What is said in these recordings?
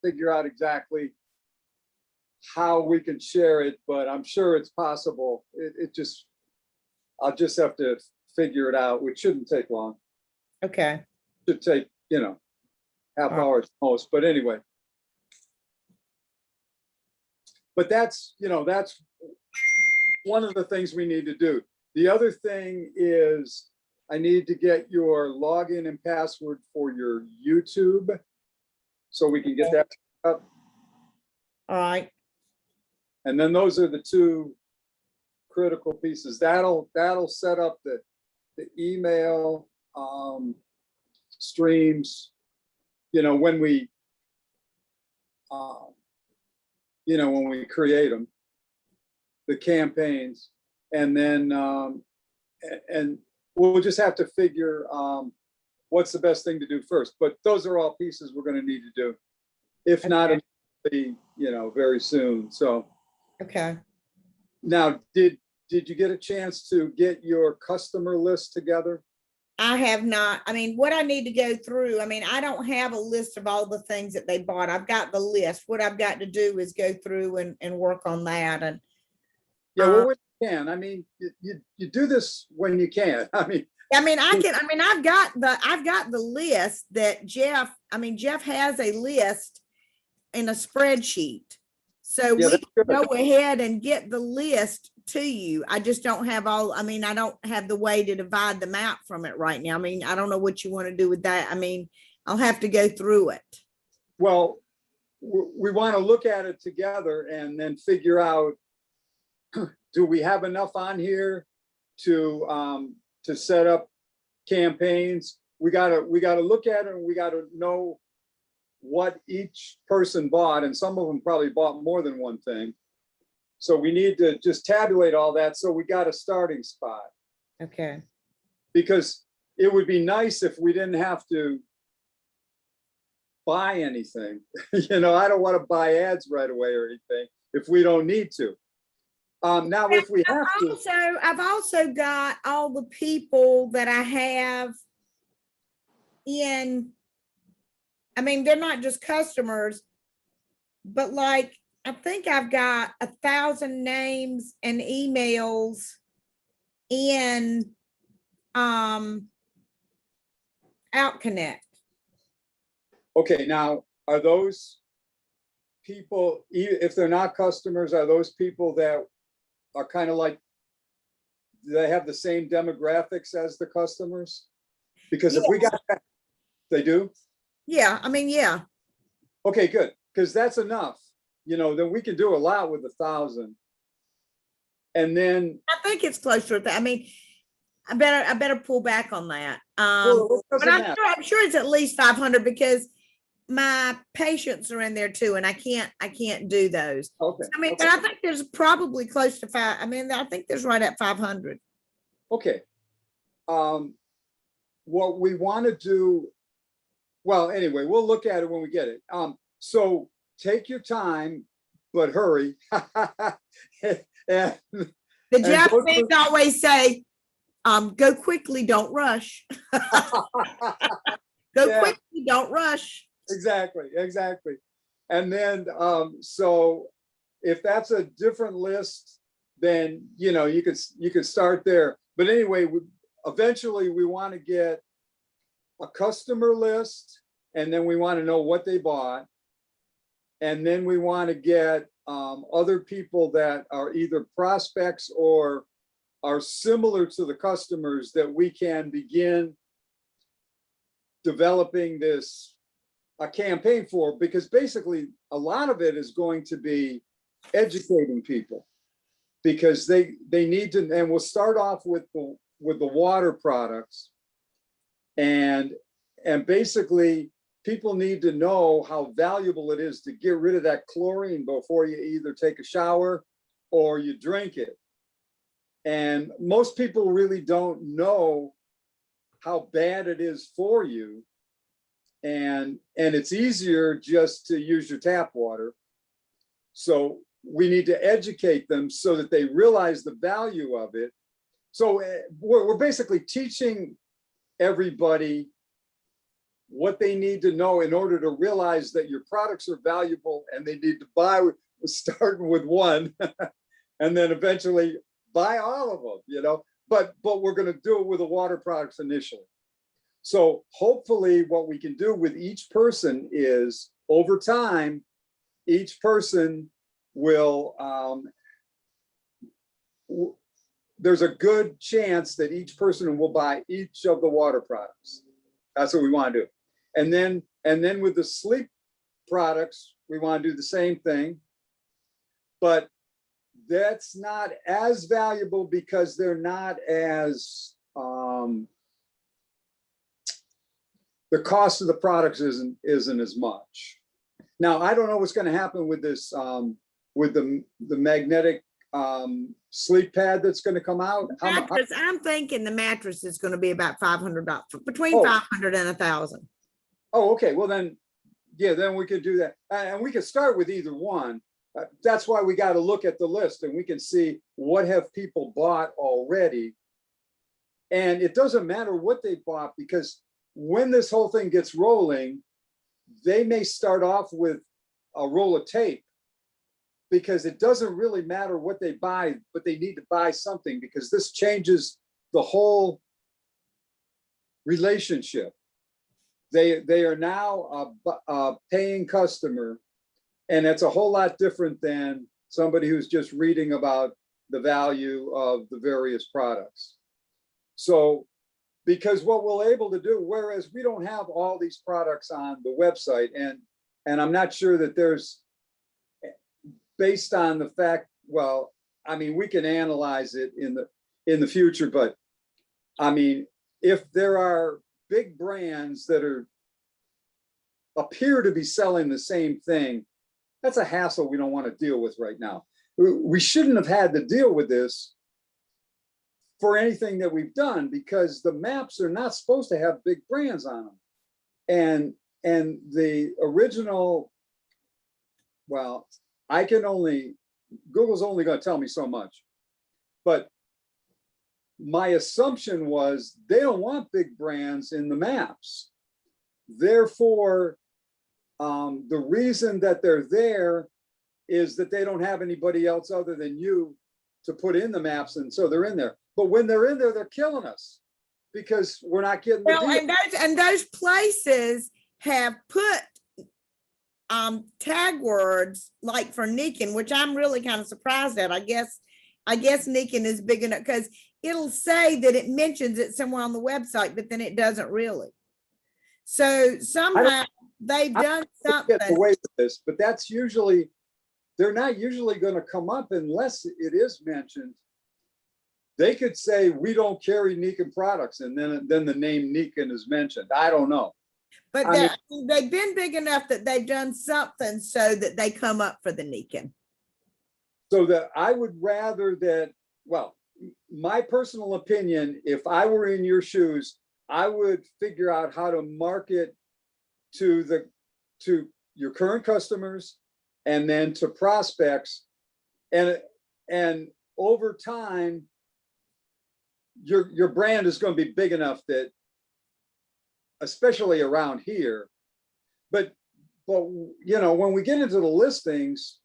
figure out exactly how we can share it, but I'm sure it's possible. I'll just have to figure it out, which shouldn't take long. Okay. Should take, half All right. hour at most, but anyway. But that's one of the things we need to do. The other thing is I need to get your login and password for your YouTube so we can get that up. All right. And then those are the two critical pieces. That'll set up the email streams, when we create them, the campaigns, and then and we'll just have to figure what's the best thing to do first. But those are all pieces we're going to need to do, if not very soon. So Okay. now, did you get a chance to get your customer list together? I have not. I mean, what I need to go through, I mean, I don't have a list of all the things that they bought. I've got the list. What I've got to do is go through and work on that. And Yeah, well, when you can. I mean, you do this when you can. I mean, I've got the list that Jeff has a list in a spreadsheet. So yeah, we that's can good. go ahead and get the list to you. I just don't have I don't have the way to divide them out from it right now. I mean, I don't know what you want to do with that. I mean, I'll have to go through it. Well, we want to look at it together and then figure out, do we have enough on here to set up campaigns? We gotta look at it, and we gotta know what each person bought, and some of them probably bought more than one thing. So we need to just tabulate all that, so we got a starting spot. Okay. Because it would be nice if we didn't have to buy anything. I don't want to buy ads right away or anything if we don't need to. Now, if we have to. I've also got all the people that I have in, I mean, they're not just customers, but like, I think I've got 1,000 names and emails in OutConnect. Okay, now, are those people, if they're not customers, are those people that are kind of like, do they have the same demographics as the customers? Because if we got that, they do? Yeah, I mean, yeah. Okay, good, because that's enough. Then we can do a lot with 1,000. And then. I think it's closer to that. I mean, I better pull back on that. Well, But I'm sure it's at least 500 because my patients are in there too, and I can't do those. Okay. I mean, okay. but I think there's probably close to 5. I mean, I think there's right at 500. Okay. What we want to do, well, anyway, we'll look at it when we get it. So take your time, but hurry. The Japanese always say, go quickly, don't rush. Go quickly, don't rush. Exactly. And then, so if that's a different list, then, you could start there. But anyway, eventually we want to get a customer list, and then we want to know what they bought. And then we want to get other people that are either prospects or are similar to the customers that we can begin developing a campaign for, because basically a lot of it is going to be educating people, because they need to, and we'll start off with the water products, and basically people need to know how valuable it is to get rid of that chlorine before you either take a shower or you drink it. And most people really don't know how bad it is for you. And it's easier just to use your tap water. So we need to educate them so that they realize the value of it. So we're basically teaching everybody what they need to know in order to realize that your products are valuable, and they need to buy, starting with one, and then eventually buy all of them, you know, but we're going to do it with the water products initially. So hopefully what we can do with each person is, over time, each person will, there's a good chance that each person will buy each of the water products. That's what we want to do. And then with the sleep products, we want to do the same thing. But that's not as valuable because they're not as, the cost of the products isn't as much. Now, I don't know what's going to happen with this, with the magnetic sleep pad that's going to come out. Mattress, I'm thinking the mattress is going to be about $500, between Oh. 500 and 1,000. Oh, okay. Well, then, yeah, then we could do that. And we could start with either one. That's why we got to look at the list, and we can see what have people bought already. And it doesn't matter what they bought, because when this whole thing gets rolling, they may start off with a roll of tape, because it doesn't really matter what they buy, but they need to buy something, because this changes the whole relationship. They are now a paying customer, and that's a whole lot different than somebody who's just reading about the value of the various products. So, because what we're able to do, whereas we don't have all these products on the website, and I'm not sure that there's, based on the fact, well, I mean, we can analyze it in the future, but I mean, if there are big brands that appear to be selling the same thing, that's a hassle we don't want to deal with right now. We shouldn't have had to deal with this for anything that we've done, because the maps are not supposed to have big brands on them. And the original, well, Google's only going to tell me so much. But my assumption was they don't want big brands in the maps. Therefore, the reason that they're there is that they don't have anybody else other than you to put in the maps, and so they're in there. But when they're in there, they're killing us, because we're not getting the Well, deal. and those places have put tag words like for Nikon, which I'm really kind of surprised at. I guess Nikon is big enough, because it'll say that it mentions it somewhere on the website, but then it doesn't really. So somehow they've done something. Get away with this, but that's usually, they're not usually going to come up unless it is mentioned. They could say, we don't carry Nikon products, and then the name Nikon is mentioned. I don't know. But they've been big enough that they've done something so that they come up for the Nikon. So that I would rather that, well, my personal opinion, if I were in your shoes, I would figure out how to market to your current customers, and then to prospects, and over time, your brand is going to be big enough that, especially around here, but you know, when we get into the listings,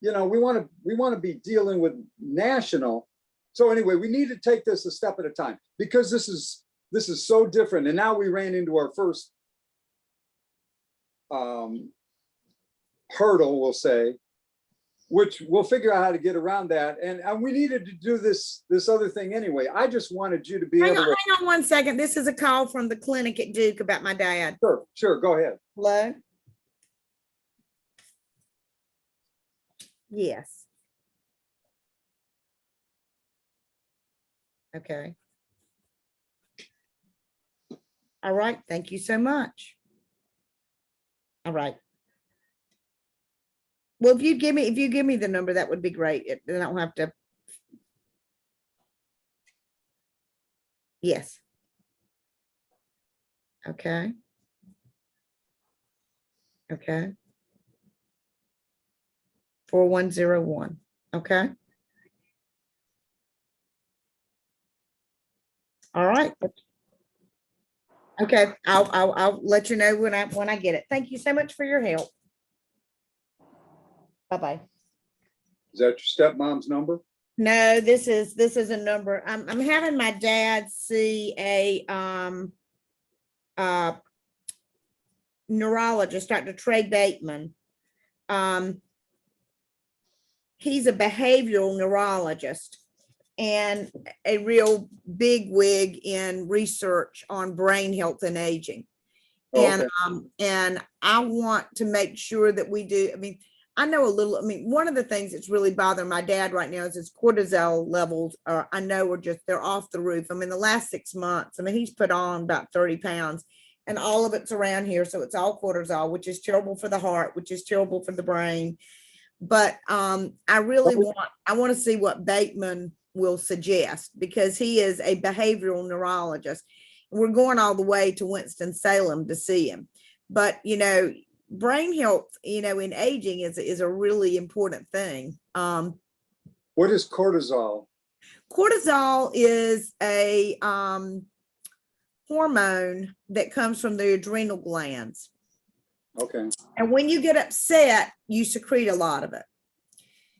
you know, we want to be dealing with national. So anyway, we need to take this a step at a time, because this is so different. And now we ran into our first hurdle, we'll say, which we'll figure out how to get around that. And we needed to do this other thing anyway. I just wanted you to be able to. Hang on 1 second. This is a call from the clinic at Duke about my dad. Sure, go ahead. Hello? Yes. Okay. All right. Thank you so much. All right. Well, if you give me the number, that would be great. Then I don't have to. Yes. Okay. Okay. 4101. Okay. All right. Okay, I'll let you know when I get it. Thank you so much for your help. Bye-bye. Is that your stepmom's number? No, this is a number. I'm having my dad see a uh neurologist, Dr. Trey Bateman. Um, he's a behavioral neurologist and a real big wig in research on brain health and aging. Oh, And okay. and I want to make sure that we do. I mean, I know a little. I mean, one of the things that's really bothering my dad right now is his cortisol levels are, I know, are just, they're off the roof. I mean, the last 6 months, I mean, he's put on about 30 pounds and all of it's around here. So it's all cortisol, which is terrible for the heart, which is terrible for the brain. But I really I want to see what Bateman will suggest because he is a behavioral neurologist. We're going all the way to Winston-Salem to see him. But, you know, brain health, you know, in aging is a really important thing. What is cortisol? Cortisol is a hormone that comes from the adrenal glands. Okay. And when you get upset, you secrete a lot of it.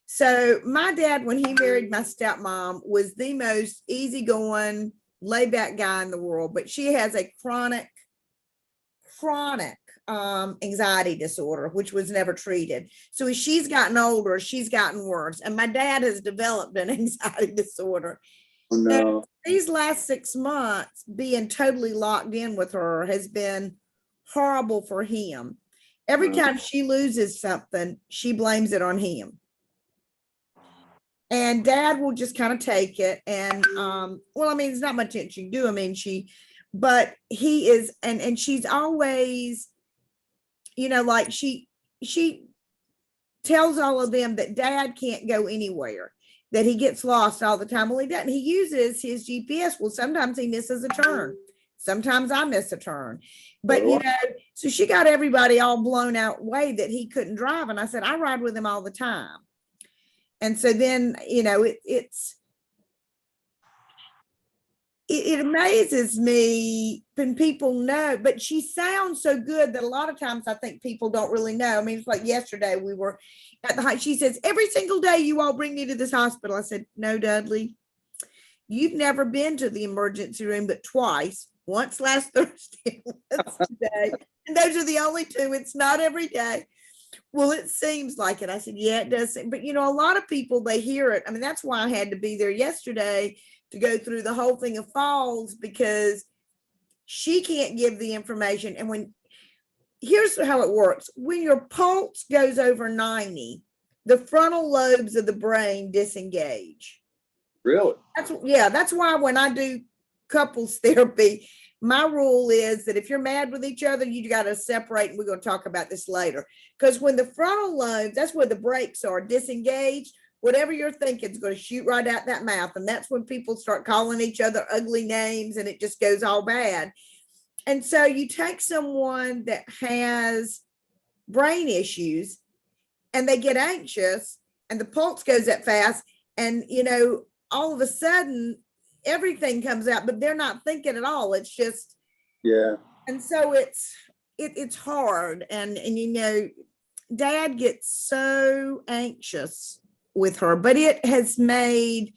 So my dad, when he married my stepmom, was the most easygoing, laid back guy in the world, but she has a chronic anxiety disorder, which was never treated. So as she's gotten older, she's gotten worse. And my dad has developed an anxiety disorder. Oh, no. And these last 6 months, being totally locked in with her has been horrible for him. Every time she loses something, she blames it on him. And dad will just kind of take it. And well, I mean, there's not much that you do. I mean, but he is, and she's always, you know, like she tells all of them that dad can't go anywhere, that he gets lost all the time. Well, he doesn't. He uses his GPS. Well, sometimes he misses a turn. Sometimes I miss a turn. But, you know, so she got everybody all blown out way that he couldn't drive. And I said, I ride with him all the time. And so then, you know, it amazes me when people know, but she sounds so good that a lot of times I think people don't really know. I mean, it's like yesterday we were at the, she says, every single day you all bring me to this hospital. I said, no, Dudley, you've never been to the emergency room but twice, once last Thursday, once today. And those are the only two. It's not every day. Well, it seems like it. I said, yeah, it does. But, you know, a lot of people, they hear it. I mean, that's why I had to be there yesterday to go through the whole thing of Falls, because she can't give the information. And when, here's how it works. When your pulse goes over 90, the frontal lobes of the brain disengage. Really? That's why when I do couples therapy, my rule is that if you're mad with each other, you got to separate. And we're going to talk about this later. Because when the frontal lobes, that's where the brakes are, disengaged, whatever you're thinking is going to shoot right out that mouth. And that's when people start calling each other ugly names and it just goes all bad. And so you take someone that has brain issues and they get anxious and the pulse goes up fast. And, you know, all of a sudden, everything comes out, but they're not thinking at all. It's just, yeah. And so it's hard. And you know, dad gets so anxious with her, but it has made,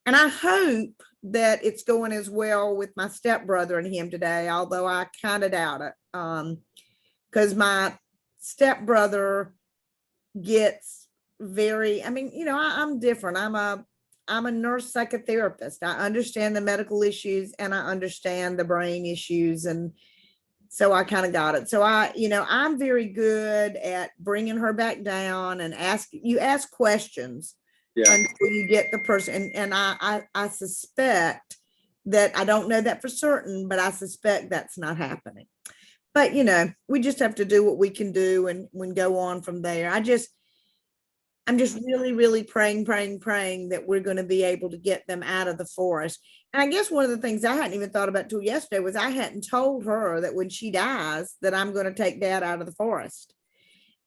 and I hope that it's going as well with my stepbrother and him today, although I kind of doubt it. Because my stepbrother gets very, I mean, you know, I'm different. I'm a nurse psychotherapist. I understand the medical issues and I understand the brain issues. And so I kind of got it. So I'm very good at bringing her back down and ask questions until you get the person. And I suspect that, I don't know that for certain, but I suspect that's not happening. But, you know, we just have to do what we can do and go on from there. I'm just really, really praying that we're going to be able to get them out of the forest. And I guess one of the things I hadn't even thought about till yesterday was I hadn't told her that when she dies, that I'm going to take dad out of the forest.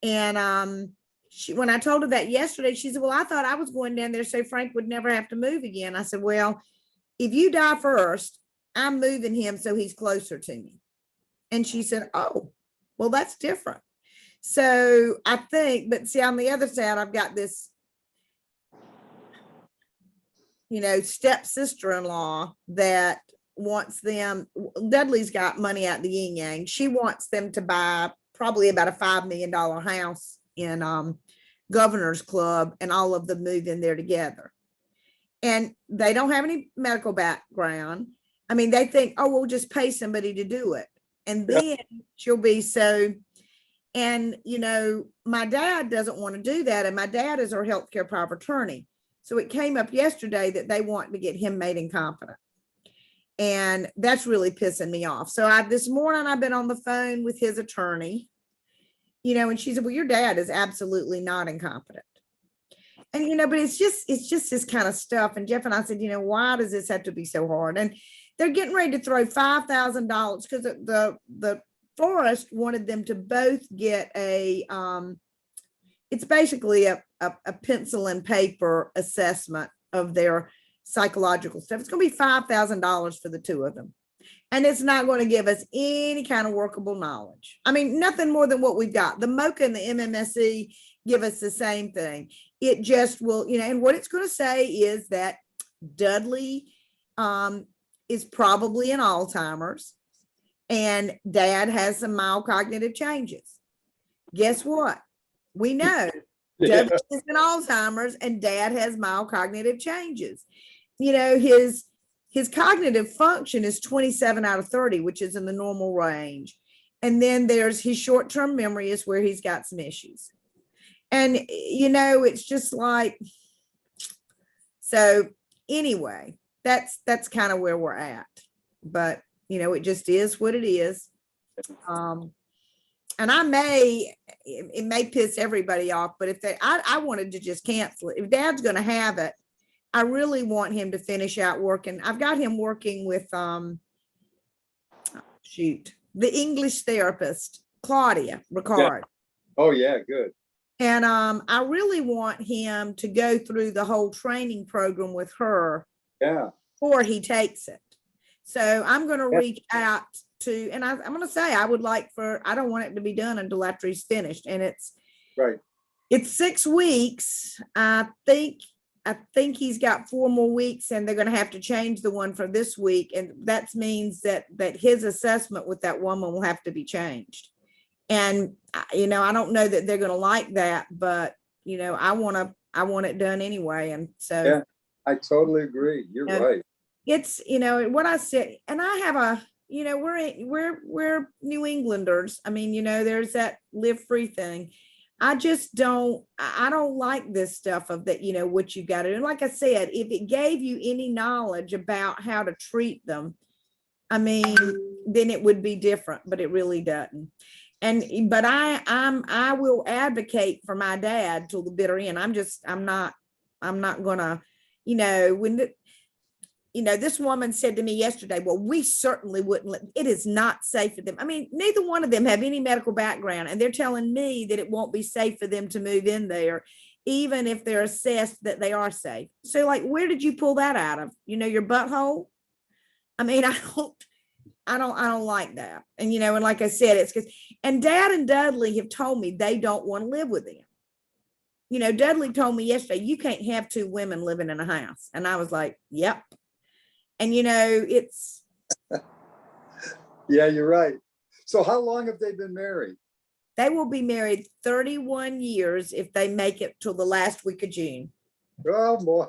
And when I told her that yesterday, she said, well, I thought I was going down there so Frank would never have to move again. I said, well, if you die first, I'm moving him so he's closer to me. And she said, oh, well, that's different. So I think, but see, on the other side, I've got this, stepsister-in-law that wants them. Dudley's got money out the yin yang. She wants them to buy probably about a $5 million house in Governor's Club, and all of them move in there together. And they don't have any medical background. I mean, they think, oh, we'll just pay somebody to do it. And then she'll be so, and my dad doesn't want to do that. And my dad is our healthcare power of attorney. So it came up yesterday that they want to get him made incompetent. And that's really pissing me off. So this morning I've been on the phone with his attorney, and she said, well, your dad is absolutely not incompetent. And, but it's just this kind of stuff. And Jeff and I said, why does this have to be so hard? And they're getting ready to throw $5,000 because the florist wanted them to both get it's basically a pencil and paper assessment of their psychological stuff. It's going to be $5,000 for the two of them. And it's not going to give us any kind of workable knowledge. I mean, nothing more than what we've got. The MOCA and the MMSE give us the same thing. It just will, and what it's going to say is that Dudley is probably in Alzheimer's, and dad has some mild cognitive changes. Guess what? We know Dudley is in Alzheimer's and dad has mild cognitive changes. His cognitive function is 27 out of 30, which is in the normal range. And then there's his short-term memory is where he's got some issues. And, it's just like, so anyway, that's kind of where we're at. But, it just is what it is. And it may piss everybody off, but if I wanted to just cancel it. If dad's going to have it, I really want him to finish out working. I've got him working with, the English therapist, Claudia Ricard. Yeah. Oh yeah, good. And I really want him to go through the whole training program with her. Yeah. Before he takes it. So I'm going to reach out to, and I'm going to say, I don't want it to be done until after he's finished. And it's 6 weeks. I think he's got 4 more weeks, and they're going to have to change the one for this week. And that means that his assessment with that woman will have to be changed. And, I don't know that they're going to like that, but, I want it done anyway. And so. Yeah, I totally agree. You're right. It's, what I said, and I have we're New Englanders. I mean, there's that live free thing. I don't like this stuff of that, what you got to do. And like I said, if it gave you any knowledge about how to treat them, I mean, then it would be different, but it really doesn't. But I will advocate for my dad till the bitter end. I'm not gonna, when this woman said to me yesterday, well, we certainly wouldn't it is not safe for them. I mean, neither one of them have any medical background, and they're telling me that it won't be safe for them to move in there, even if they're assessed that they are safe. So like, where did you pull that out of? Your butthole? I mean, I don't like that. And, and like I said, it's because, and Dad and Dudley have told me they don't want to live with him. Dudley told me yesterday, you can't have 2 women living in a house. And I was like, yep. And, it's. Yeah, you're right. So how long have they been married? They will be married 31 years if they make it till the last week of June. Oh, boy.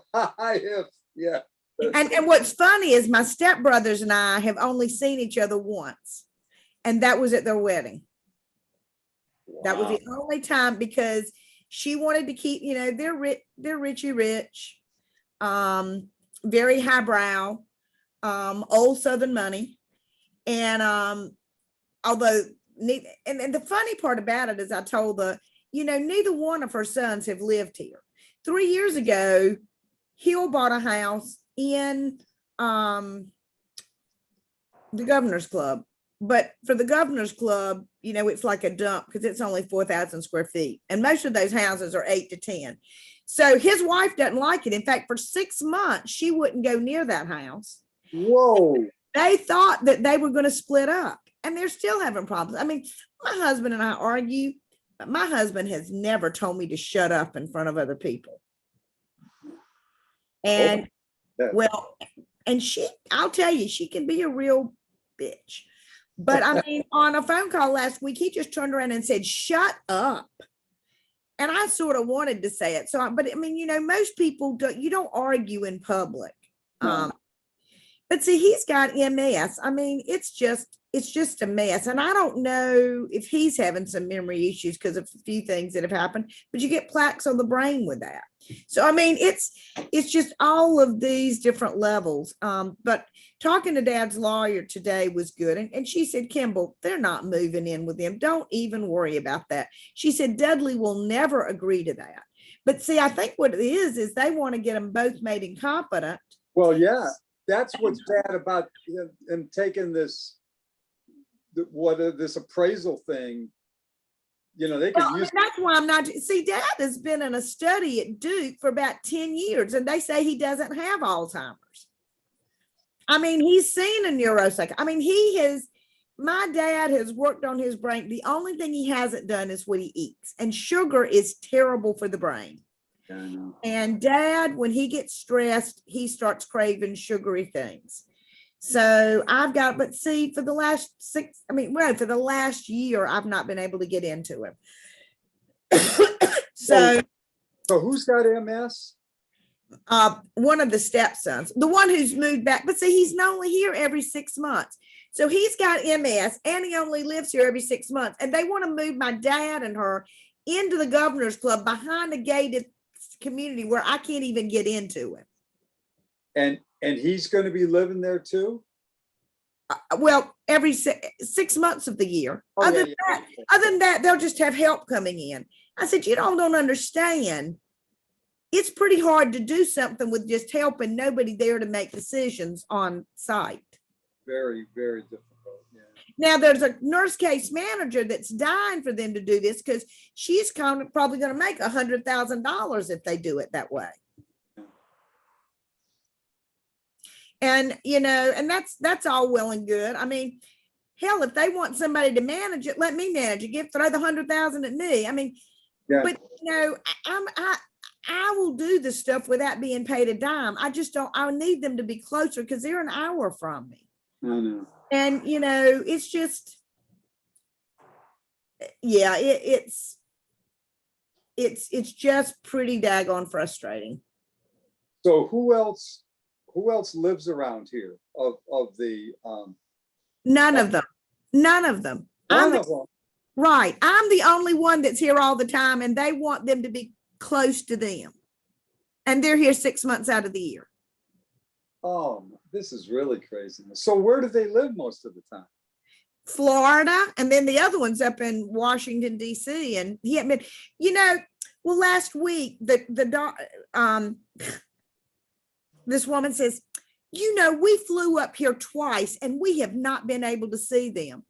Yeah. And what's funny is my stepbrothers and I have only seen each other once, and that was at their wedding. Wow. That was the only time, because she wanted to keep, they're richy rich, very highbrow, old Southern money. And although, and the funny part about it is I told neither one of her sons have lived here. 3 years ago, Hill bought a house in the Governor's Club, but for the Governor's Club, it's like a dump because it's only 4,000 square feet, and most of those houses are 8 to 10. So his wife doesn't like it. In fact, for 6 months, she wouldn't go near that house. Whoa! they thought that they were going to split up, and they're still having problems. I mean, my husband and I argue, but my husband has never told me to shut up in front of other people. And Yeah. well, and I'll tell you, she can be a real bitch. But I mean, on a phone call last week, he just turned around and said, "Shut up." And I sort of wanted to say it. So, but I mean, most people you don't argue in public. No. But see, he's got MS. I mean, it's just a mess. And I don't know if he's having some memory issues because of a few things that have happened, but you get plaques on the brain with that. So, I mean, it's just all of these different levels. But talking to Dad's lawyer today was good. And she said, "Kimball, they're not moving in with him. Don't even worry about that." She said, "Dudley will never agree to that." But see, I think what it is they want to get them both made incompetent. Well, yeah, that's what's bad about him taking this appraisal thing. They could use. That's why I'm not. See, Dad has been in a study at Duke for about 10 years, and they say he doesn't have Alzheimer's. I mean, he's seen a neuropsych. I mean, my dad has worked on his brain. The only thing he hasn't done is what he eats, and sugar is terrible for the brain. I know. And Dad, when he gets stressed, he starts craving sugary things. So but see, for the last for the last year, I've not been able to get into him. So who's got MS? One of the stepsons, the one who's moved back, but see, he's only here every 6 months. So he's got MS and he only lives here every 6 months. And they want to move my dad and her into the Governor's Club behind a gated community where I can't even get into it. And he's going to be living there too? Well, every 6 months of the year. Oh, other than that, they'll just have help coming in. I said, "You don't understand. It's pretty hard to do something with just help and nobody there to make decisions on site." Very, very difficult. Yeah. Now there's a nurse case manager that's dying for them to do this because she's probably going to make $100,000 if they do it that way. And, and that's all well and good. I mean, hell, if they want somebody to manage it, let me manage it. Throw the 100,000 at me. I mean, yeah. But I will do the stuff without being paid a dime. I need them to be closer because they're an hour from me. I know. And, it's just, yeah, it's just pretty daggone frustrating. So who else lives around here of the None of them. Right. I'm the only one that's here all the time, and they want them to be close to them. And they're here 6 months out of the year. Oh, this is really crazy. So where do they live most of the time? Florida, and then the other one's up in Washington, D.C. And he hadn't been, last week, this woman says, "We flew up here twice and we have not been able to see them."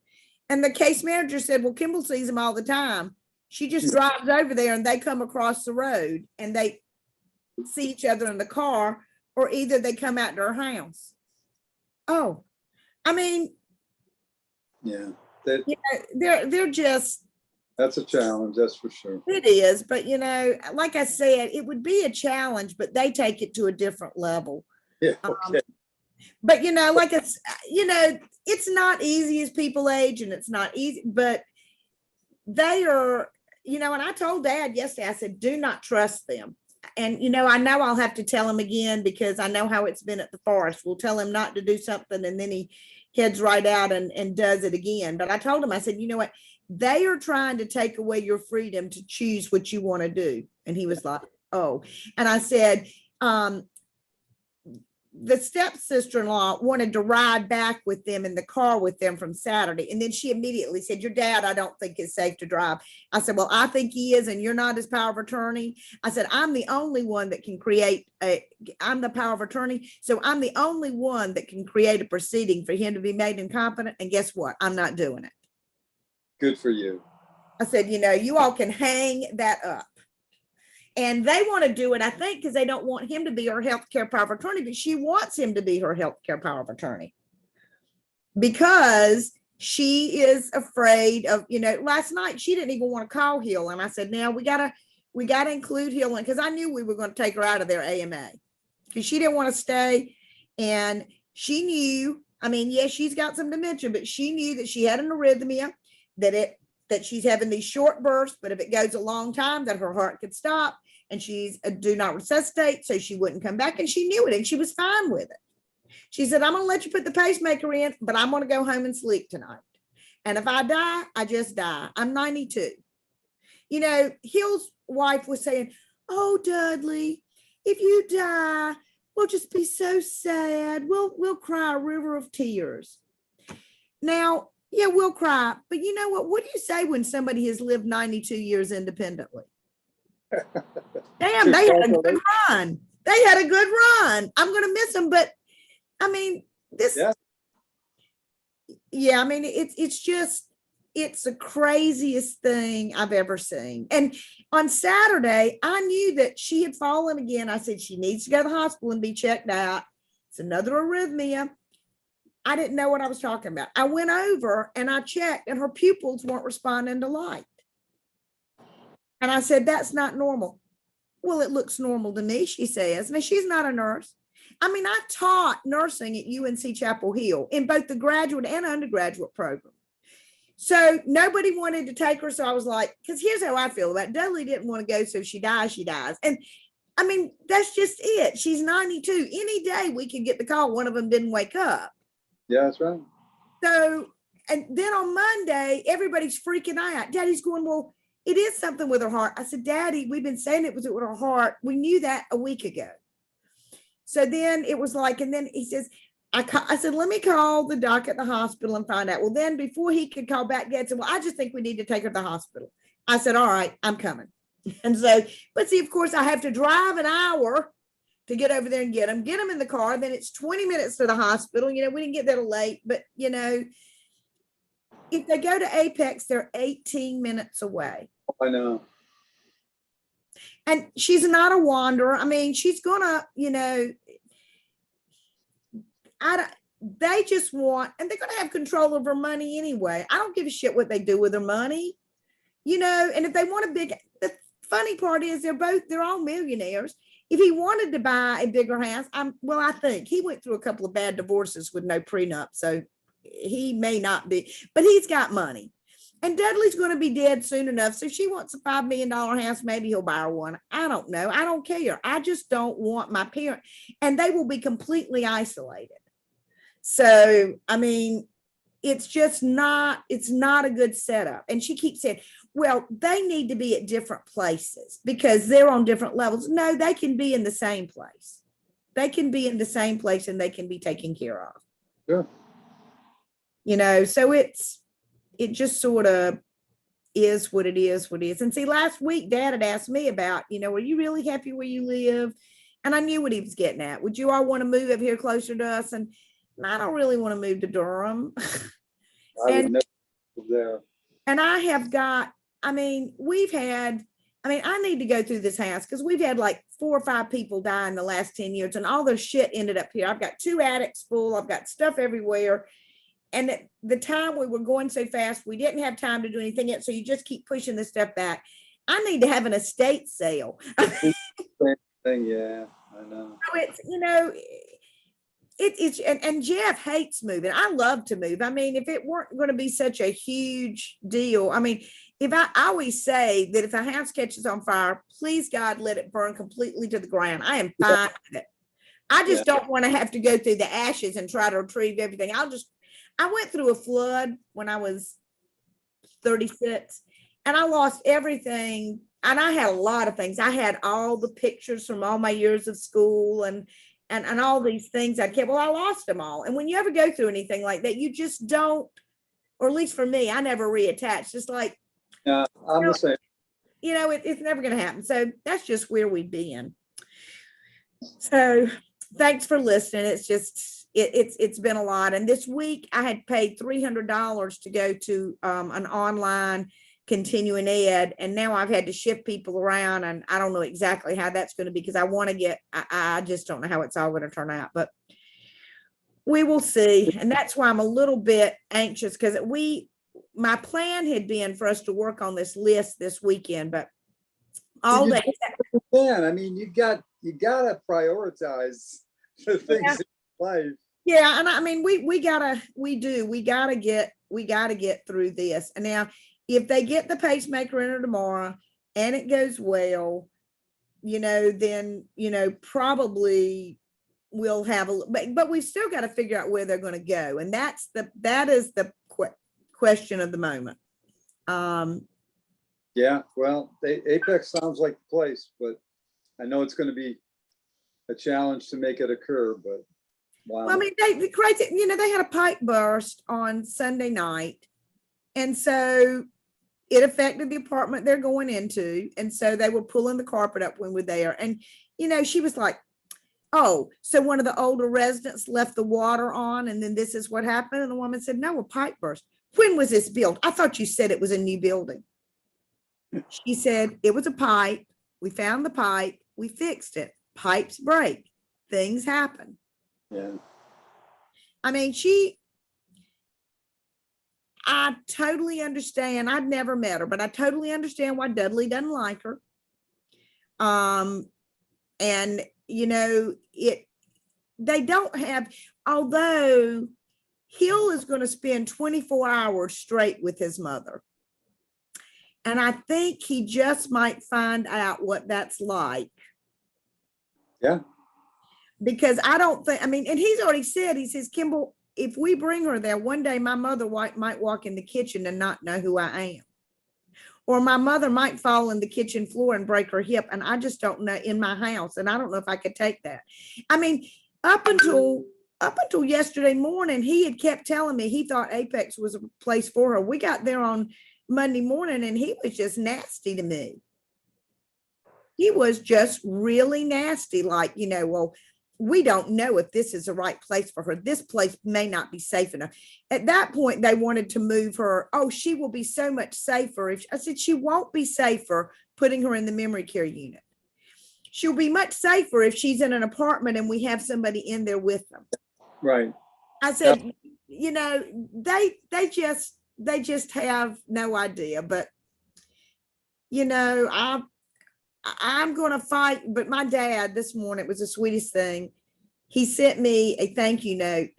And the case manager said, "Well, Kimball sees them all the time. She just drives over there and they come across the road and they see each other in the car, or either they come out to her house." Oh, I mean, yeah, they're just. That's a challenge, that's for sure. It is, but like I said, it would be a challenge, but they take it to a different level. Yeah, okay. But like it's not easy as people age, and it's not easy, but they are, and I told Dad yesterday, I said, "Do not trust them." And I know I'll have to tell him again because I know how it's been at the forest. We'll tell him not to do something and then he heads right out and does it again. But I told him, I said, "You know what? They are trying to take away your freedom to choose what you want to do." And he was like, "Oh." And I said, the stepsister-in-law wanted to ride back with them in the car with them from Saturday. And then she immediately said, "Your dad, I don't think is safe to drive." I said, "Well, I think he is, and you're not his power of attorney." I said, "I'm the only one that can I'm the power of attorney. So I'm the only one that can create a proceeding for him to be made incompetent. And guess what? I'm not doing it." Good for you. I said, you all can hang that up. And they want to do it, I think, because they don't want him to be her healthcare power of attorney, but she wants him to be her healthcare power of attorney. because she is afraid of, last night she didn't even want to call Hill. And I said, now we gotta include Hill in, because I knew we were going to take her out of their AMA because she didn't want to stay. And she knew, I mean, yes, she's got some dementia, but she knew that she had an arrhythmia, that she's having these short bursts, but if it goes a long time, that her heart could stop, and she's a do not resuscitate, so she wouldn't come back. And she knew it, and she was fine with it. She said, I'm going to let you put the pacemaker in, but I'm going to go home and sleep tonight. And if I die, I just die. I'm 92. Hill's wife was saying, oh, Dudley, if you die, we'll just be so sad. We'll cry a river of tears. Now, yeah, we'll cry. But you know what? What do you say when somebody has lived 92 years independently? Damn, they had a good run. They had a good run. I'm going to miss them. But I mean, yeah, I mean, it's the craziest thing I've ever seen. And on Saturday, I knew that she had fallen again. I said, she needs to go to the hospital and be checked out. It's another arrhythmia. I didn't know what I was talking about. I went over and I checked, and her pupils weren't responding to light. And I said, that's not normal. Well, it looks normal to me, she says. Now, she's not a nurse. I mean, I taught nursing at UNC Chapel Hill in both the graduate and undergraduate program. So nobody wanted to take her. So I was like, because here's how I feel about it. Dudley didn't want to go. So if she dies, she dies. And I mean, that's just it. She's 92. Any day we could get the call. One of them didn't wake up. Yeah, that's right. So, and then on Monday, everybody's freaking out. Daddy's going, well, it is something with her heart. I said, Daddy, we've been saying it was with her heart. We knew that a week ago. So then it was like, and then he says, I said, let me call the doc at the hospital and find out. Well, then before he could call back, Dad said, well, I just think we need to take her to the hospital. I said, all right, I'm coming. And so, but see, of course, I have to drive an hour to get over there and get them in the car. Then it's 20 minutes to the hospital. We didn't get there late, but if they go to Apex, they're 18 minutes away. I know. And she's not a wanderer. I mean, she's gonna, they just want, and they're gonna have control of her money anyway. I don't give a shit what they do with her money, and if they want the funny part is they're all millionaires. If he wanted to buy a bigger house, I think he went through a couple of bad divorces with no prenup. So he may not be, but he's got money. And Dudley's going to be dead soon enough. So if she wants a $5 million house, maybe he'll buy her one. I don't know. I don't care. I just don't want my parent. And they will be completely isolated. So, I mean, it's not a good setup. And she keeps saying, well, they need to be at different places because they're on different levels. No, they can be in the same place. They can be in the same place and they can be taken care of. Sure. So it just sort of is what it is. And see, last week, Dad had asked me about, are you really happy where you live? And I knew what he was getting at. Would you all want to move up here closer to us? And I don't really want to move to Durham. And I have got, I need to go through this house because we've had like 4 or 5 people die in the last 10 years and all their shit ended up here. I've got 2 attics full. I've got stuff everywhere. And at the time we were going so fast, we didn't have time to do anything yet. So you just keep pushing this stuff back. I need to have an estate sale. Yeah, I know. So it's, and Jeff hates moving. I love to move. I mean, if it weren't going to be such a huge deal, I mean, I always say that if a house catches on fire, please God, let it burn completely to the ground. I am fine with it. I just don't want to have to go through the ashes and try to retrieve everything. I went through a flood when I was 36 and I lost everything. And I had a lot of things. I had all the pictures from all my years of school and all these things I kept. Well, I lost them all. And when you ever go through anything like that, you just don't, or at least for me, I never reattached. Just like, yeah, I'm the same. It's never going to happen. So that's just where we've been. So thanks for listening. It's just, it's been a lot. And this week I had paid $300 to go to an online continuing ed. And now I've had to shift people around and I don't know exactly how that's going to be because I just don't know how it's all going to turn out. But We will see. And that's why I'm a little bit anxious because my plan had been for us to work on this list this weekend, but all You day. can, I mean, you gotta prioritize the things in life. Yeah, and I mean, we gotta get through this. And now, if they get the pacemaker in her tomorrow and it goes well, then probably we'll have but we've still got to figure out where they're going to go, and that is the question of the moment. Yeah, well, Apex sounds like the place, but I know it's going to be a challenge to make it occur, but wow. Well, I mean, the crazy, they had a pipe burst on Sunday night. And so it affected the apartment they're going into. And so they were pulling the carpet up when we were there. And, she was like, oh, so one of the older residents left the water on and then this is what happened. And the woman said, no, a pipe burst. When was this built? I thought you said it was a new building. She said, it was a pipe. We found the pipe. We fixed it. Pipes break. Things happen. Yeah. I mean, I totally understand. I've never met her, but I totally understand why Dudley doesn't like her. And they don't have, although Hill is going to spend 24 hours straight with his mother. And I think he just might find out what that's like. Yeah. Because I don't think, and he's already said, he says, Kimball, if we bring her there, one day my mother might walk in the kitchen and not know who I am. Or my mother might fall in the kitchen floor and break her hip. And I just don't know, in my house. And I don't know if I could take that. Up until yesterday morning, he had kept telling me he thought Apex was a place for her. We got there on Monday morning and he was just nasty to me. He was just really nasty. Like, well, we don't know if this is the right place for her. This place may not be safe enough. At that point, they wanted to move her. Oh, she will be so much safer. I said, she won't be safer putting her in the memory care unit. She'll be much safer if she's in an apartment and we have somebody in there with them. Right. I said, they just have no idea, but I'm going to fight. But my dad this morning, it was the sweetest thing. He sent me a thank you note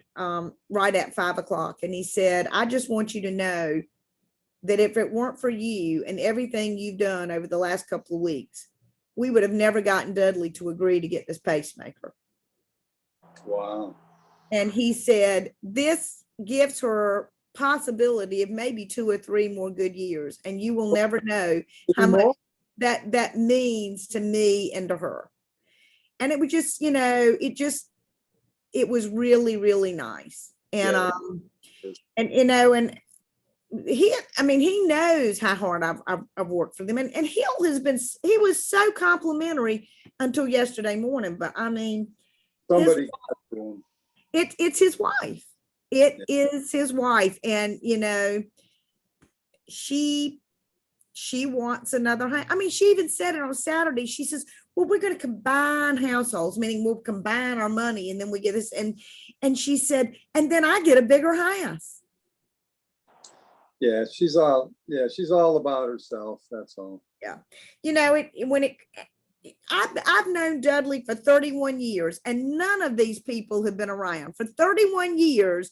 right at 5 o'clock. And he said, I just want you to know that if it weren't for you and everything you've done over the last couple of weeks, we would have never gotten Dudley to agree to get this pacemaker. Wow. And he said, this gives her possibility of maybe 2 or 3 more good years. And you will never know how much that means to me and to her. And it was just, it was really, really nice. And, and he knows how hard I've worked for them. And Hill he was so complimentary until yesterday morning. But it's his wife. It is his wife. And, she wants another house. She even said it on Saturday. She says, well, we're going to combine households, meaning we'll combine our money and then we get this. And she said, and then I get a bigger house. Yeah, she's all about herself. That's all. Yeah. I've known Dudley for 31 years and none of these people have been around for 31 years.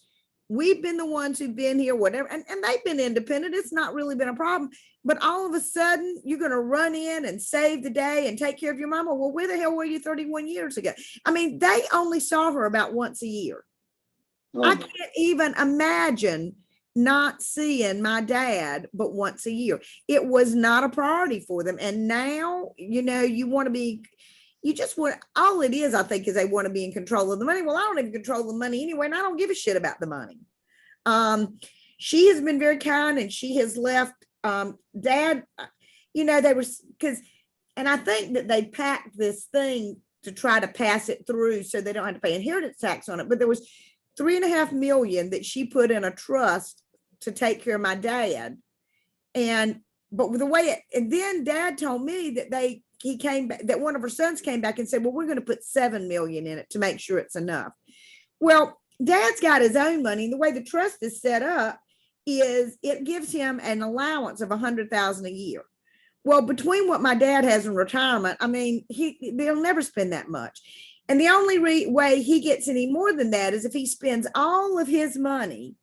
We've been the ones who've been here, whatever, and they've been independent. It's not really been a problem. But all of a sudden, you're going to run in and save the day and take care of your mama. Well, where the hell were you 31 years ago? They only saw her about once a year. Oh. I can't even imagine not seeing my dad but once a year. It was not a priority for them. And now, you want to be... You just want, all it is, I think, is they want to be in control of the money. Well, I don't even control the money anyway, and I don't give a shit about the money. She has been very kind, and she has left Dad, they were, and I think that they packed this thing to try to pass it through so they don't have to pay inheritance tax on it. But there was $3.5 million that she put in a trust to take care of my dad. But the way and then Dad told me that that one of her sons came back and said, well, we're going to put $7 million in it to make sure it's enough. Well, Dad's got his own money. And the way the trust is set up is it gives him an allowance of 100,000 a year. Well, between what my dad has in retirement, I mean, they'll never spend that much. And the only way he gets any more than that is if he spends all of his money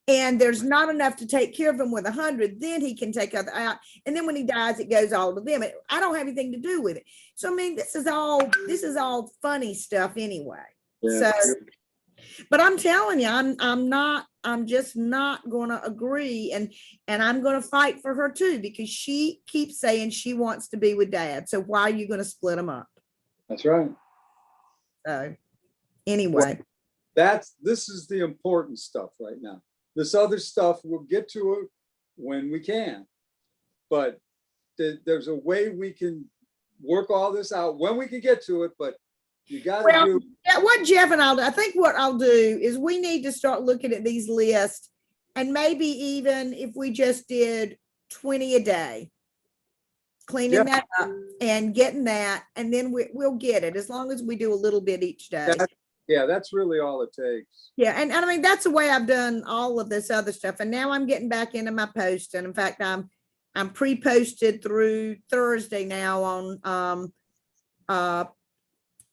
and there's not enough to take care of him with 100, then he can take other out. And then when he dies, it goes all to them. I don't have anything to do with it. So, I mean, this is all funny stuff anyway. Yeah. So, but I'm telling you, I'm just not going to agree. And I'm going to fight for her too, because she keeps saying she wants to be with Dad. So why are you going to split them up? That's right. So anyway. Well, this is the important stuff right now. This other stuff, we'll get to it when we can. But there's a way we can work all this out when we can get to it, but you got to do. Yeah, what Jeff and I think what I'll do is we need to start looking at these lists, and maybe even if we just did 20 a day, cleaning that up and getting that, and then we'll get it as long as we do a little bit each day. Yeah, that's really all it takes. Yeah, and I mean, that's the way I've done all of this other stuff. And now I'm getting back into my post. And in fact, I'm pre-posted through Thursday now on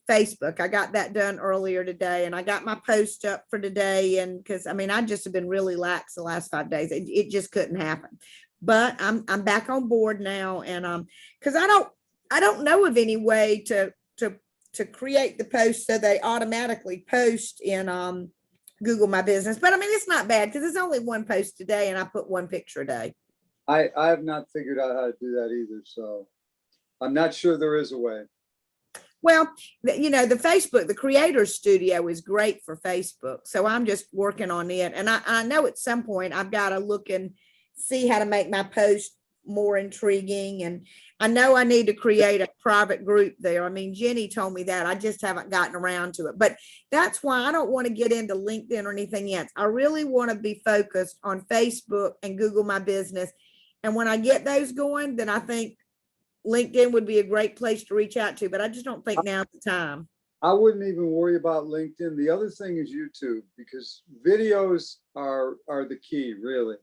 Facebook. I got that done earlier today, and I got my post up for today. And because I mean, I just have been really lax the last 5 days. It just couldn't happen. But I'm back on board now, and because I don't know of any way to create the post so they automatically post in Google My Business. But I mean, it's not bad because it's only one post a day and I put one picture a day. I have not figured out how to do that either. So I'm not sure there is a way. Well, you know, the Facebook, the Creator Studio is great for Facebook. So I'm just working on it. And I know at some point I've got to look and see how to make my post more intriguing. And I know I need to create a private group there. I mean, Jenny told me that. I just haven't gotten around to it. But that's why I don't want to get into LinkedIn or anything else. I really want to be focused on Facebook and Google My Business. And when I get those going, then I think LinkedIn would be a great place to reach out to, but I just don't think now's the time. I wouldn't even worry about LinkedIn. The other thing is YouTube, because videos are the key, really.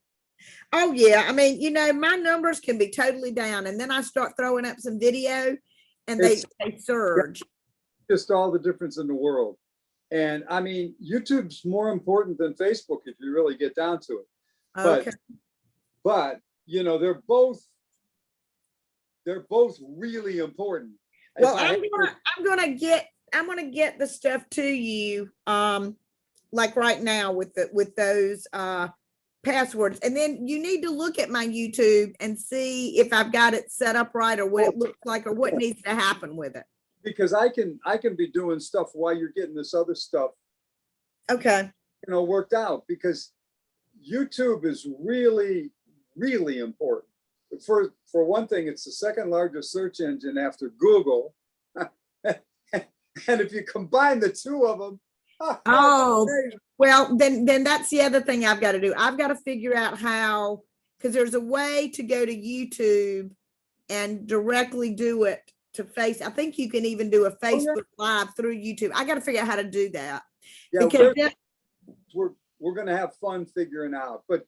Oh yeah. I mean, you know, my numbers can be totally down, and then I start throwing up some video and they surge. Just all the difference in the world. And I mean, YouTube's more important than Facebook if you really get down to it. Okay. But you know, they're both really important. Well, I'm gonna get the stuff to you like right now with those passwords, and then you need to look at my YouTube and see if I've got it set up right, or what it looks like, or what needs to happen with it. Because I can be doing stuff while you're getting this other stuff, okay, you know, worked out, because YouTube is really, really important. For one thing, it's the second largest search engine after Google. And if you combine the two of them, well, then that's the other thing I've got to do. I've got to figure out how, because there's a way to go to YouTube and directly do it to face. I think you can even do a Facebook Live through YouTube. I got to figure out how to do that. Yeah, because we're going to have fun figuring out. But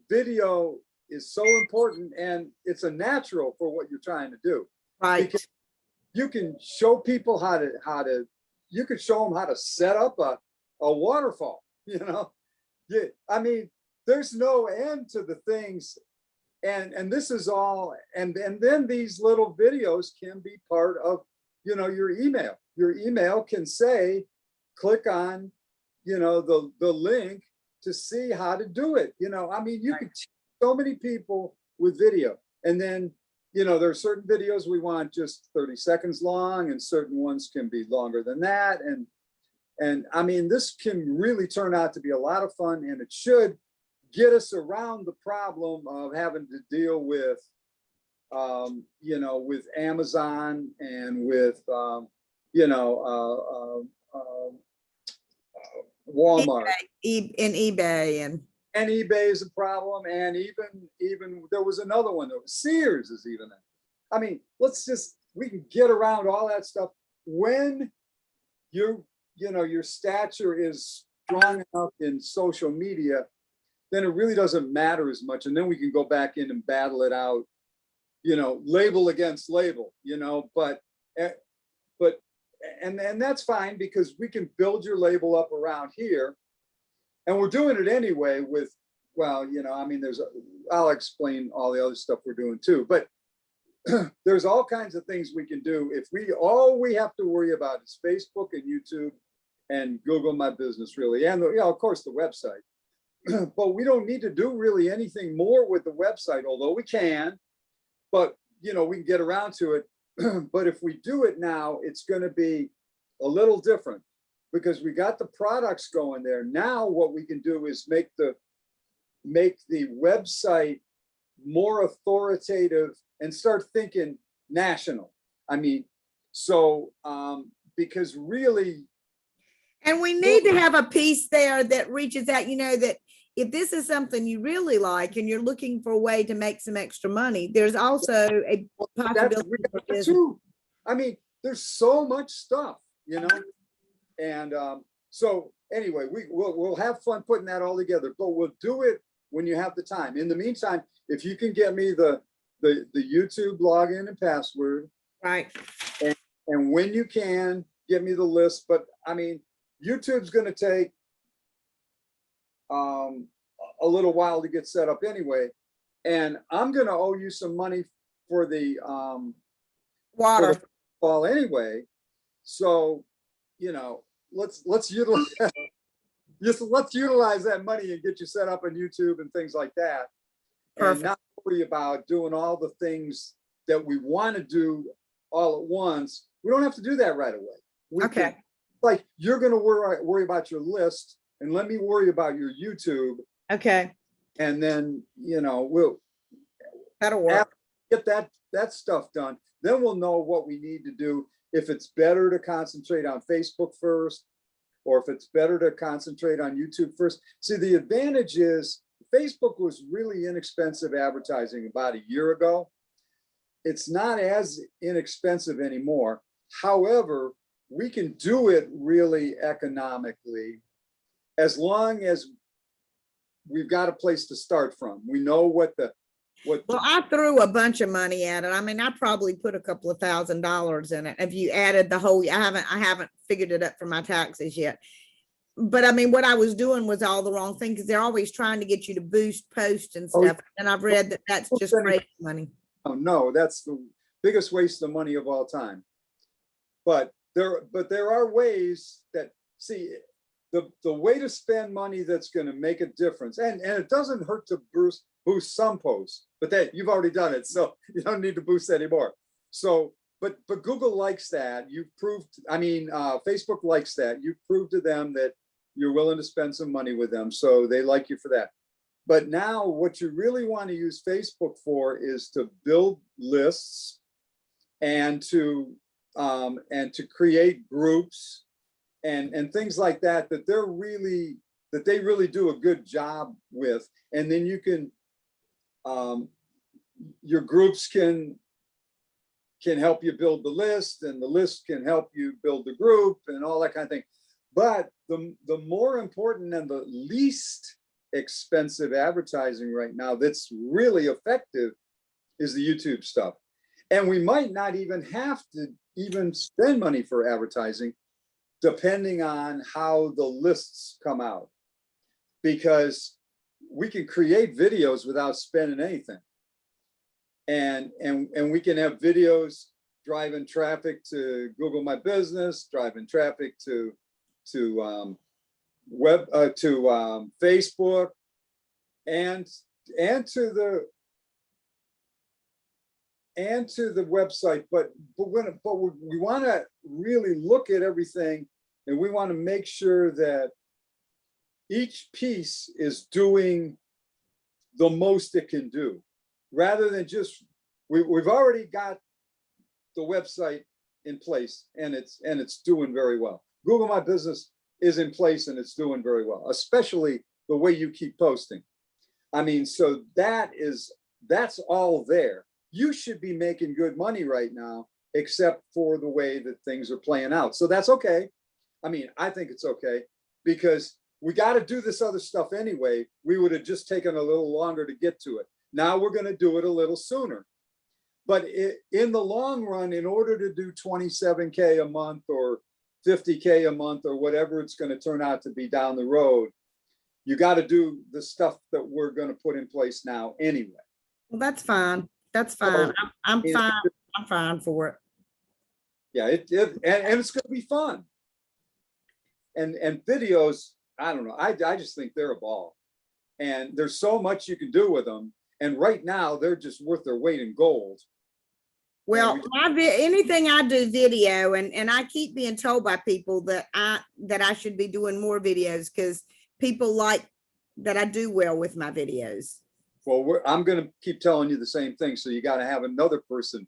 video is so important, and it's a natural for what you're trying to do. Right. Because you can show people how to you could show them how to set up a waterfall, you know. Yeah, I mean, there's no end to the things, and this is all, and then these little videos can be part of, you know, your email. Your email can say, click on, you know, the link to see how to do it. You know, I mean, you could teach so many people with video. And then, you know, there are certain videos we want just 30 seconds long, and certain ones can be longer than that. And I mean, this can really turn out to be a lot of fun, and it should get us around the problem of having to deal with, you know, with Amazon and with, you know, Walmart and eBay and eBay is a problem, and even there was another one, that was Sears is even there. I mean, we can get around all that stuff when you know, your stature is strong enough in social media, then it really doesn't matter as much. And then we can go back in and battle it out, label against label, eh, but, and that's fine because we can build your label up around here. And we're doing it anyway with, well, I'll explain all the other stuff we're doing too, but there's all kinds of things we can do. All we have to worry about is Facebook and YouTube and Google My Business really. And of course the website, but we don't need to do really anything more with the website, although we can, but we can get around to it. But if we do it now, it's going to be a little different because we got the products going there. Now what we can do is make the website more authoritative and start thinking national. Because really. And we need to have a piece there that reaches out, that if this is something you really like and you're looking for a way to make some extra money, there's also a possibility for this. Too. There's so much stuff, and so anyway, we'll have fun putting that all together, but we'll do it when you have the time. In the meantime, if you can get me the YouTube login and password, right, and when you can get me the list, but YouTube's going to take a little while to get set up anyway, and I'm going to owe you some money for the water for the fall anyway. So let's utilize let's utilize that money and get you set up on YouTube and things like that. Perfect. And not worry about doing all the things that we want to do all at once. We don't have to do that right away. Okay. Like you're going to worry about your list, and let me worry about your YouTube. Okay. And then that'll work. Get that stuff done. Then we'll know what we need to do. If it's better to concentrate on Facebook first, or if it's better to concentrate on YouTube first. See, the advantage is Facebook was really inexpensive advertising about a year ago. It's not as inexpensive anymore. However, we can do it really economically as long as we've got a place to start from. We know what Well, I threw a bunch of money at it. I probably put a couple of $1,000s in it. If you added the whole, I haven't figured it up for my taxes yet. But what I was doing was all the wrong thing because they're always trying to get you to boost posts and stuff. And I've read that that's just crazy money. Oh no, that's the biggest waste of money of all time. But there are ways that, see, the way to spend money that's going to make a difference, and it doesn't hurt to boost some posts, but that you've already done it, so you don't need to boost anymore. So, but Google likes that. You've proved, Facebook likes that. You've proved to them that you're willing to spend some money with them, so they like you for that. But now what you really want to use Facebook for is to build lists and to create groups and things like that that they really do a good job with. And then you can your groups can help you build the list, and the list can help you build the group and all that kind of thing. But the more important and the least expensive advertising right now that's really effective is the YouTube stuff. And we might not even have to even spend money for advertising, depending on how the lists come out, because we can create videos without spending anything. And we can have videos driving traffic to Google My Business, driving traffic to Facebook, and to the website. But we want to really look at everything, and we want to make sure that each piece is doing the most it can do, rather than just we've already got the website in place and it's doing very well. Google My Business is in place and it's doing very well, especially the way you keep posting. So that's all there. You should be making good money right now, except for the way that things are playing out. So that's okay. I think it's okay, because we got to do this other stuff anyway. We would have just taken a little longer to get to it. Now we're going to do it a little sooner. But in the long run, in order to do 27K a month or 50K a month or whatever it's going to turn out to be down the road, you got to do the stuff that we're going to put in place now anyway. Well, that's fine. That's fine. I'm fine. I'm fine for it. Yeah, and it's going to be fun. And videos, I don't know. I just think they're a ball. And there's so much you can do with them. And right now, they're just worth their weight in gold. Well, anything I do video, and I keep being told by people that I should be doing more videos because people like that I do well with my videos. Well, I'm going to keep telling you the same thing. So you got to have another person,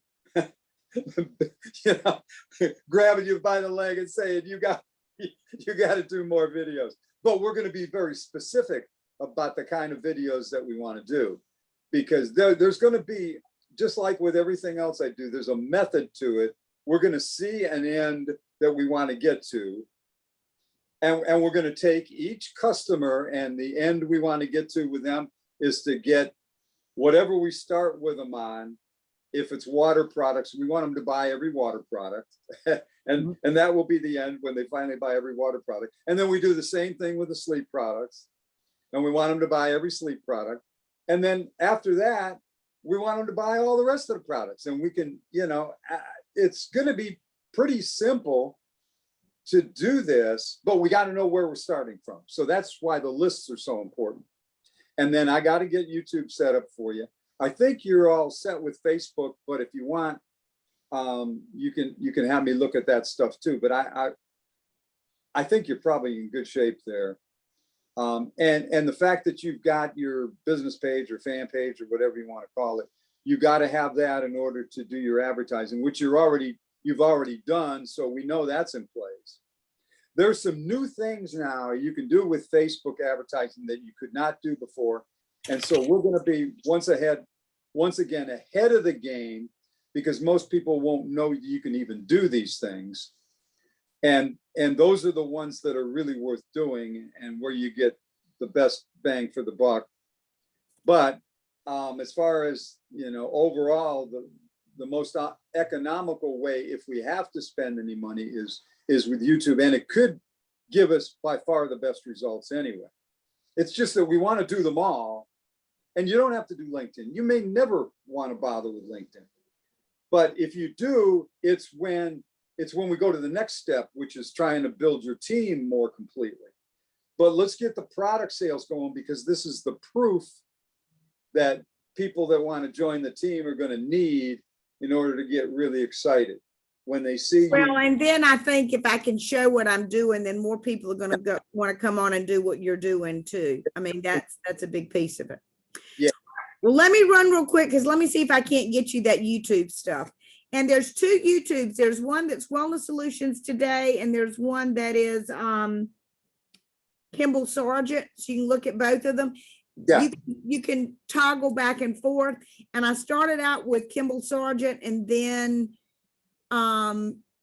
grabbing you by the leg and saying, you got to do more videos. But we're going to be very specific about the kind of videos that we want to do, because there's going to be, just like with everything else I do, there's a method to it. We're going to see an end that we want to get to. And we're going to take each customer, and the end we want to get to with them is to get whatever we start with them on. If it's water products, we want them to buy every water product. and that will be the end when they finally buy every water product. And then we do the same thing with the sleep products. And we want them to buy every sleep product. And then after that, we want them to buy all the rest of the products. And we can, it's going to be pretty simple to do this, but we got to know where we're starting from. So that's why the lists are so important. And then I got to get YouTube set up for you. I think you're all set with Facebook, but if you want, you can have me look at that stuff too. But I think you're probably in good shape there. And the fact that you've got your business page or fan page or whatever you want to call it, you got to have that in order to do your advertising, which you've already done. So we know that's in place. There's some new things now you can do with Facebook advertising that you could not do before. And so we're going to be once again ahead of the game, because most people won't know you can even do these things. And those are the ones that are really worth doing and where you get the best bang for the buck. But as far as, overall, the most economical way, if we have to spend any money, is with YouTube. And it could give us by far the best results anyway. It's just that we want to do them all. And you don't have to do LinkedIn. You may never want to bother with LinkedIn. But if you do, it's when we go to the next step, which is trying to build your team more completely. But let's get the product sales going, because this is the proof that people that want to join the team are going to need in order to get really excited when they see Well, you. and then I think if I can show what I'm doing, then more people are going to want to come on and do what you're doing too. I mean, that's a big piece of it. Yeah. Well, let me run real quick, because let me see if I can't get you that YouTube stuff. And there's two YouTubes. There's one that's Wellness Solutions Today, and there's one that is Kimball Sargent. So you can look at both of them. Yeah. You can toggle back and forth. And I started out with Kimball Sargent, and then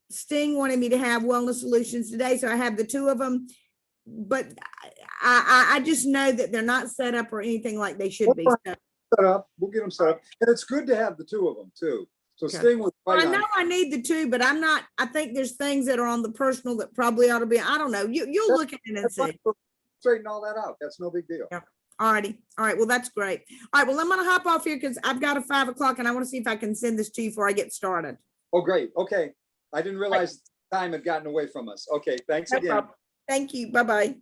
Sting wanted me to have Wellness Solutions Today. So I have the two of them. But I just know that they're not set up or anything like they should be. Set up. We'll get them set up. And it's good to have the two of them too. So Okay. Sting was right I know on. I need the two, but I think there's things that are on the personal that probably ought to be, I don't know. You'll look at it and see. Straighten all that out. That's no big deal. Yeah. All righty. All right. Well, that's great. All right. Well, I'm going to hop off here because I've got a 5 o'clock and I want to see if I can send this to you before I get started. Oh, great. Okay. I didn't realize time had gotten away from us. Okay. Thanks No again. problem. Thank you. Bye-bye.